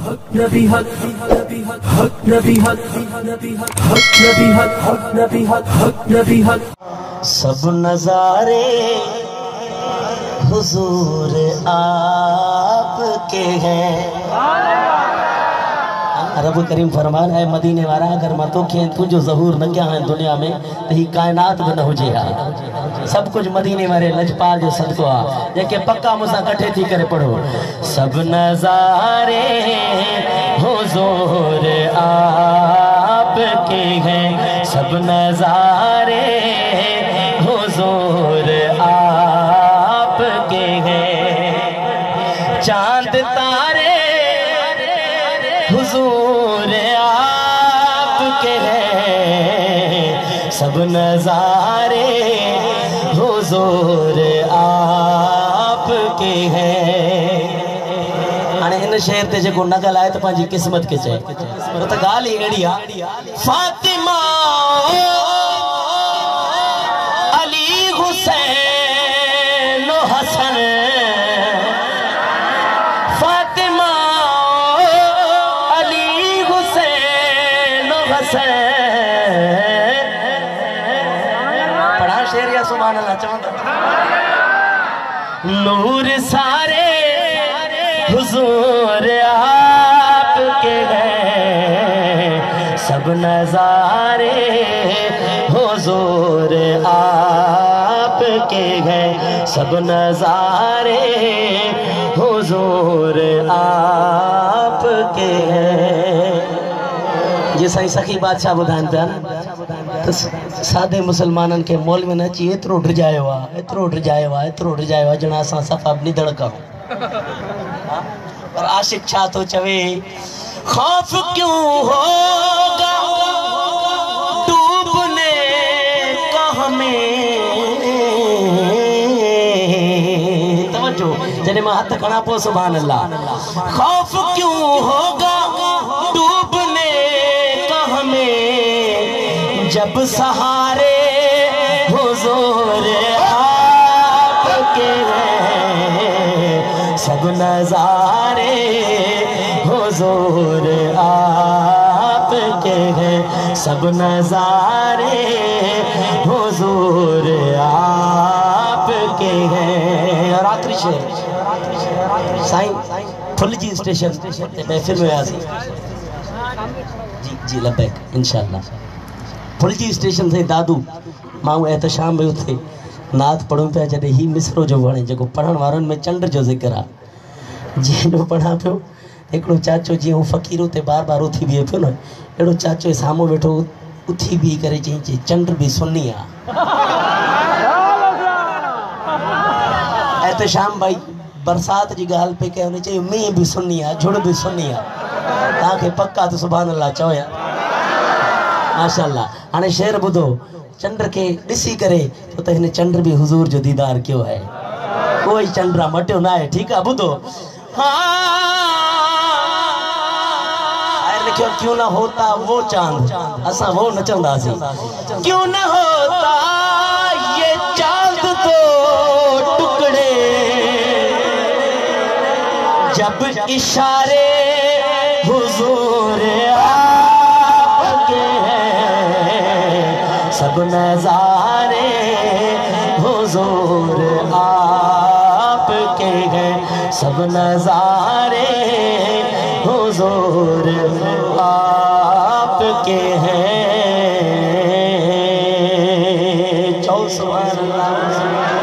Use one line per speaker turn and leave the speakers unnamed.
نبی حق نبی حق حق نبی حق نبی حق حق نبی حق حق نبی حق حق نبی حق
سب نظارے حضور آپ کے ہیں. رب کریم فرمان ہے مدینے وارا اگر متو کھیں تجھو ظہور نہ کیا ہیں دنیا میں تو ہی کائنات میں نہ ہو جے ہا. سب کچھ مدینے وارے لجپال جو صدقہ آ یہ کہ پکا مسا کٹھے تھی کرے پڑھو. سب نظارے حضور آپ کے ہیں. سب نظارے حضور آپ کے ہیں. چاند تارے حضور آپ کے ہیں. سب نظارے حضور آپ کے ہیں. آنے ان شہر تے جے کو نگل آئے تو پانچی قسمت کے چاہے وہ تو گالی گڑیا. فاطمہ علی حسین و حسن. فاطمہ علی حسین و حسن. پڑھا شعر یا سبحان اللہ چاہتا. نور سارے حضور آپ کے ہیں. سب نظارے حضور آپ کے ہیں. سب نظارے حضور آپ کے ہیں. یہ صحیح سخی بادشاہ بدھان پہ نا سادے مسلمانن کے مول میں نہ چیئے اترو ڈر جائے ہوا اترو ڈر جائے ہوا اترو ڈر جائے ہوا جنا ساں صفحہ اپنی دڑکا ہوں. اور عاشق چھا تو چوے خوف کیوں ہوگا ڈوبنے کا ہمیں. توجہ جنہیں میں ہاتھ کھڑا پو سبحان اللہ. خوف کیوں ہوگا ڈوبنے کا ہمیں جب سہارے حضور آپ کے ہیں. سب نظارے حضور آپ کے ہیں. سب نظارے حضور آپ کے ہیں. اور آخری شعر سائن پھلجی اسٹیشن محفل میں آسی جی لبیک انشاءاللہ. پھلجی اسٹیشن سے دادو ماں احتشام میں تھے نات پڑھوں پہ جدے ہی مصرو جو وڑے جو پڑھن وارن میں چنڈ جو ذکر آ جی نو پڑھا پھو. ایکڑو چاچو جی ہوں فقیروں تے بار بار اتھی بھی پھو نا ایڑو چاچو سامو بیٹھو اتھی بھی کرے چاہیے چنڈ بھی سنی آ. احتشام بھائی برسات جی گال پہ کہنے چاہیے میں بھی سنی آ جھڑ بھی سنی آ. تاکہ پکا تو سبحان اللہ چویا ماشاءاللہ. ہانے شعر بدھو چنڈر کے ڈسی کرے تو تہنے چنڈر بھی حضور جو دیدار کیوں ہے. کوئی چنڈرہ مٹیو نہ ہے ٹھیک ہے بدھو. لکھو کیوں نہ ہوتا وہ چاند اساں وہ نہ چاہندا سی. کیوں نہ ہوتا یہ چاند دو ٹکڑے جب اشارے حضور آپ کے ہیں. سب نظارے حضور آپ کے ہیں. سب نظارے حضور آپ کے ہیں. سبحان اللہ.